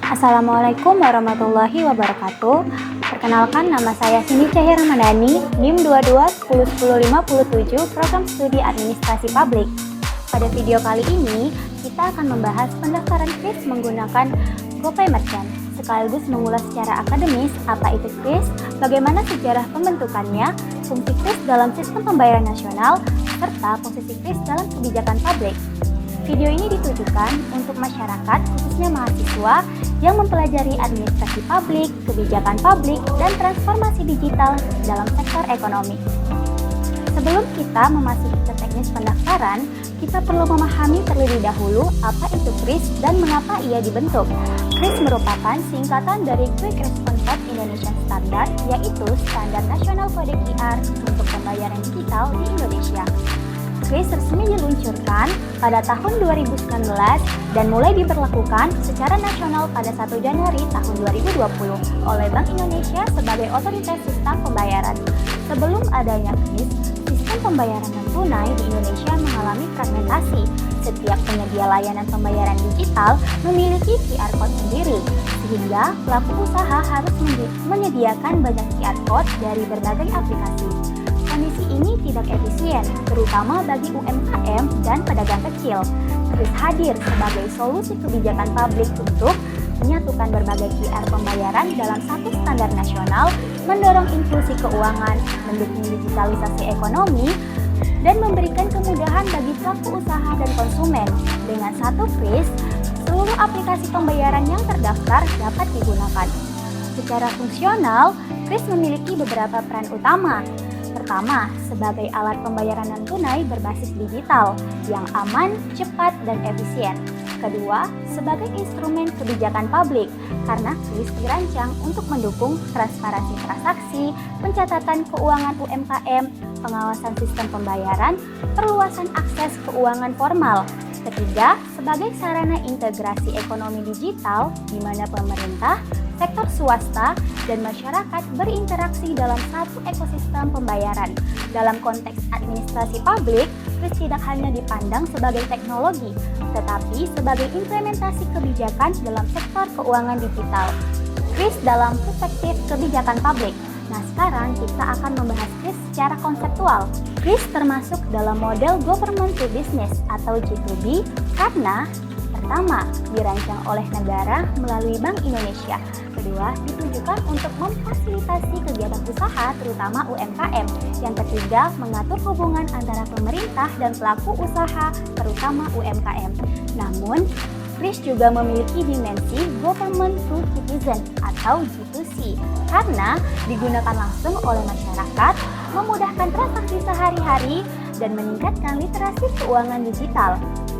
Assalamualaikum warahmatullahi wabarakatuh. Perkenalkan, nama saya Cindy Cahya Ramadhani, NIM 22 Program Studi Administrasi Publik. Pada video kali ini, kita akan membahas pendaftaran KRIS menggunakan GoPay Merchant, sekaligus mengulas secara akademis apa itu KRIS, bagaimana sejarah pembentukannya, fungsi KRIS dalam sistem pembayaran nasional, serta posisi KRIS dalam kebijakan publik. Video ini ditujukan untuk masyarakat, khususnya mahasiswa, yang mempelajari administrasi publik, kebijakan publik, dan transformasi digital dalam sektor ekonomi. Sebelum kita memasuki ke teknis pendaftaran, kita perlu memahami terlebih dahulu apa itu KRIS dan mengapa ia dibentuk. KRIS merupakan singkatan dari Quick Response Code Indonesian Standard, yaitu Standar Nasional Kode QR untuk pembayaran digital di Indonesia. KRIS resmi diluncurkan pada tahun 2019 dan mulai diberlakukan secara nasional pada 1 Januari tahun 2020 oleh Bank Indonesia sebagai otoritas sistem pembayaran. Sebelum adanya KRIS, sistem pembayaran non-tunai di Indonesia mengalami fragmentasi. Setiap penyedia layanan pembayaran digital memiliki QR Code sendiri, sehingga pelaku usaha harus menyediakan banyak QR Code dari berbagai aplikasi. Kondisi ini tidak efisien, terutama bagi UMKM dan pedagang kecil. KRIS hadir sebagai solusi kebijakan publik untuk menyatukan berbagai QR pembayaran dalam satu standar nasional, mendorong inklusi keuangan, mendukung digitalisasi ekonomi, dan memberikan kemudahan bagi pelaku usaha dan konsumen. Dengan satu KRIS, seluruh aplikasi pembayaran yang terdaftar dapat digunakan. Secara fungsional, KRIS memiliki beberapa peran utama. Pertama, sebagai alat pembayaran non-tunai berbasis digital yang aman, cepat, dan efisien. Kedua, sebagai instrumen kebijakan publik, karena KRIS dirancang untuk mendukung transparansi transaksi, pencatatan keuangan UMKM, pengawasan sistem pembayaran, perluasan akses keuangan formal. Ketiga, sebagai sarana integrasi ekonomi digital, di mana pemerintah, sektor swasta, dan masyarakat berinteraksi dalam satu ekosistem pembayaran. Dalam konteks administrasi publik, KRIS tidak hanya dipandang sebagai teknologi, tetapi sebagai implementasi kebijakan dalam sektor keuangan digital. KRIS dalam perspektif kebijakan publik. Nah, sekarang kita akan membahas KRIS secara konseptual. KRIS termasuk dalam model government to business atau G2B karena pertama, dirancang oleh negara melalui Bank Indonesia. Kedua, ditujukan untuk memfasilitasi kegiatan usaha terutama UMKM. Yang ketiga, mengatur hubungan antara pemerintah dan pelaku usaha terutama UMKM. Namun, KRIS juga memiliki dimensi government to citizen atau G2C karena digunakan langsung oleh masyarakat, memudahkan transaksi sehari-hari, dan meningkatkan literasi keuangan digital.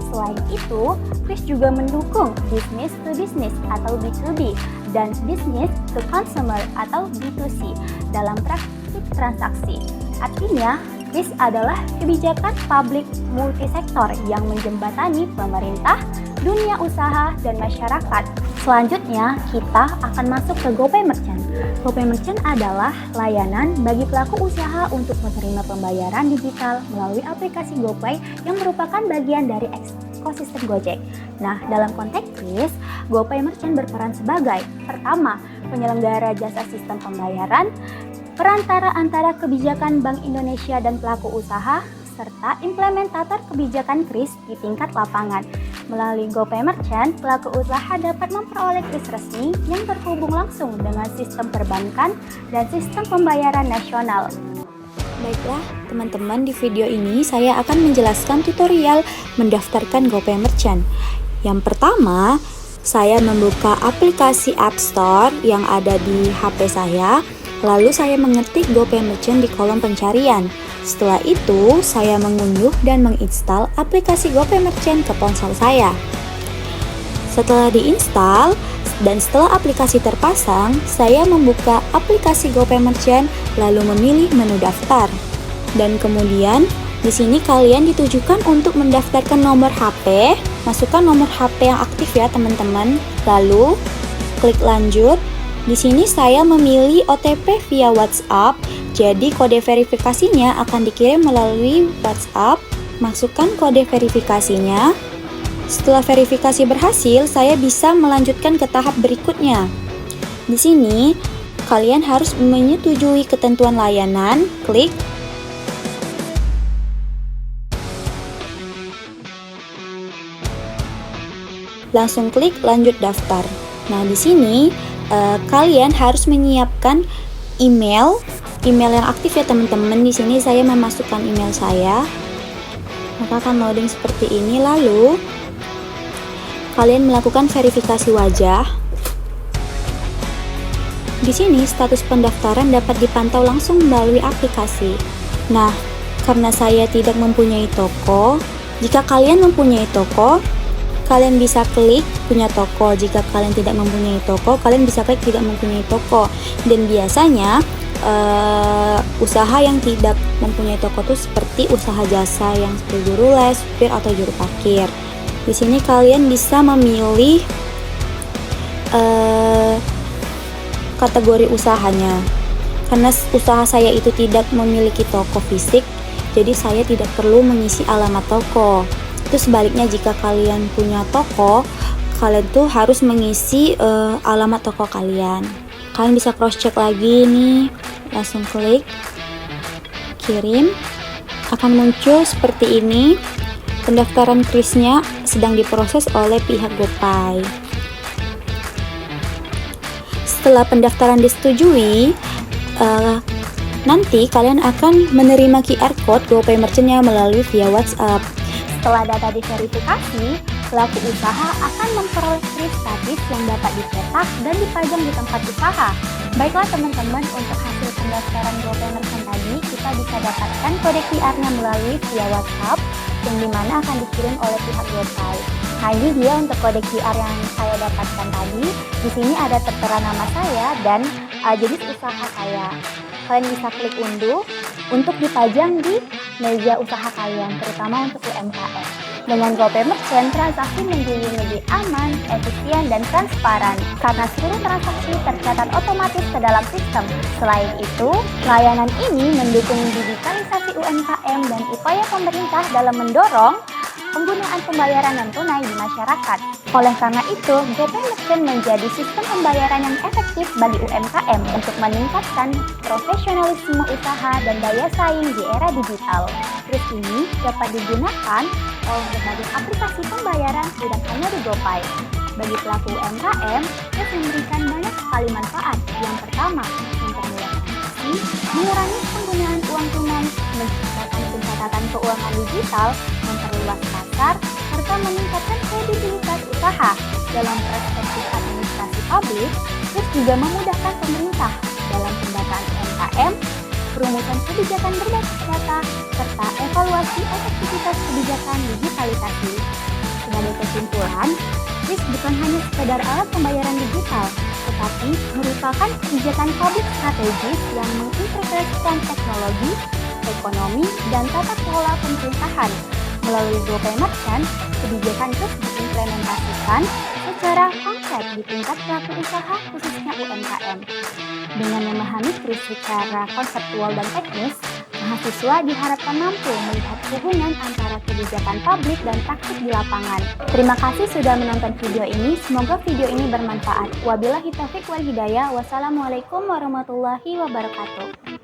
Selain itu, KRIS juga mendukung business to business atau B2B dan business to consumer atau B2C dalam praktik transaksi. Artinya, KRIS adalah kebijakan publik multisektor yang menjembatani pemerintah, dunia usaha, dan masyarakat. Selanjutnya, kita akan masuk ke GoPay Merchant. GoPay Merchant adalah layanan bagi pelaku usaha untuk menerima pembayaran digital melalui aplikasi GoPay yang merupakan bagian dari ekosistem Gojek. Nah, dalam konteks KRIS, GoPay Merchant berperan sebagai pertama, penyelenggara jasa sistem pembayaran, perantara antara kebijakan Bank Indonesia dan pelaku usaha, serta implementator kebijakan KRIS di tingkat lapangan. Melalui GoPay Merchant, pelaku usaha dapat memperoleh KRIS resmi yang terhubung langsung dengan sistem perbankan dan sistem pembayaran nasional. Baiklah, teman-teman, di video ini saya akan menjelaskan tutorial mendaftarkan GoPay Merchant. Yang pertama, saya membuka aplikasi App Store yang ada di HP saya, lalu saya mengetik GoPay Merchant di kolom pencarian. Setelah itu, saya mengunduh dan menginstal aplikasi GoPay Merchant ke ponsel saya. Setelah diinstal dan setelah aplikasi terpasang, saya membuka aplikasi GoPay Merchant lalu memilih menu daftar. Dan kemudian, di sini kalian ditujukan untuk mendaftarkan nomor HP. Masukkan nomor HP yang aktif ya, teman-teman. Lalu, klik lanjut. Di sini saya memilih OTP via WhatsApp. Jadi kode verifikasinya akan dikirim melalui WhatsApp. Masukkan kode verifikasinya. Setelah verifikasi berhasil, saya bisa melanjutkan ke tahap berikutnya. Di sini, kalian harus menyetujui ketentuan layanan, klik. Langsung klik lanjut daftar. Nah, di sini kalian harus menyiapkan email yang aktif ya teman-teman. Di sini saya memasukkan email saya. Maka akan loading seperti ini, lalu kalian melakukan verifikasi wajah. Di sini status pendaftaran dapat dipantau langsung melalui aplikasi. Nah, karena saya tidak mempunyai toko, jika kalian mempunyai toko, kalian bisa klik punya toko. Jika kalian tidak mempunyai toko, kalian bisa klik tidak mempunyai toko. Dan biasanya usaha yang tidak mempunyai toko itu seperti usaha jasa yang seperti juru les, supir atau juru parkir. Di sini kalian bisa memilih kategori usahanya. Karena usaha saya itu tidak memiliki toko fisik, jadi saya tidak perlu mengisi alamat toko. Itu sebaliknya, jika kalian punya toko, kalian tuh harus mengisi alamat toko kalian. Kalian bisa cross check lagi nih, langsung klik kirim, akan muncul seperti ini. Pendaftaran krisnya sedang diproses oleh pihak GoPay. Setelah pendaftaran disetujui, nanti kalian akan menerima QR code GoPay Merchant-nya melalui via WhatsApp. Setelah data diverifikasi, pelaku usaha akan memperoleh kris gratis yang dapat dicetak dan dipajang di tempat usaha. Baiklah teman-teman, untuk hasil pendaftaran GoPay Merchant tadi, kita bisa dapatkan kode QR-nya melalui via WhatsApp, yang dimana akan dikirim oleh pihak GoPay. Nah, ini dia untuk kode QR yang saya dapatkan tadi. Di sini ada tertera nama saya dan jenis usaha saya. Kalian bisa klik unduh untuk dipajang di meja usaha kalian, terutama untuk UMKM. Dengan GoPay Merchant, transaksi menjadi lebih aman, efisien, dan transparan karena seluruh transaksi tercatat otomatis ke dalam sistem. Selain itu, layanan ini mendukung digitalisasi UMKM dan upaya pemerintah dalam mendorong penggunaan pembayaran non-tunai di masyarakat. Oleh karena itu, GoPay Merchant menjadi sistem pembayaran yang efektif bagi UMKM untuk meningkatkan profesionalisme usaha dan daya saing di era digital. Kris ini dapat digunakan oleh berbagai aplikasi pembayaran, tidak hanya di GoPay. Bagi pelaku UMKM, kris memberikan banyak sekali manfaat. Yang pertama, mempermudah transaksi, mengurangi penggunaan uang tunai, menciptakan pencatatan keuangan digital, memperluas pasar, serta meningkatkan kredibilitas usaha. Dalam perspektif administrasi publik, kris juga memudahkan pemerintah dalam pendataan UMKM, perumusan kebijakan berbasis data, serta evaluasi efektivitas kebijakan digitalisasi. Sebagai kesimpulan, kris bukan hanya sekedar alat pembayaran digital, tetapi merupakan kebijakan publik strategis yang mengintegrasikan teknologi, ekonomi, dan tata kelola pemerintahan. Melalui GoPay Merchant, kebijakan kris diimplementasikan secara konkret di tingkat pelaku usaha, khususnya UMKM. Dengan memahami kris secara konseptual dan teknis, mahasiswa diharapkan mampu melihat hubungan antara kebijakan publik dan praktik di lapangan. Terima kasih sudah menonton video ini. Semoga video ini bermanfaat. Wabillahi taufiq wal hidayah. Wassalamualaikum warahmatullahi wabarakatuh.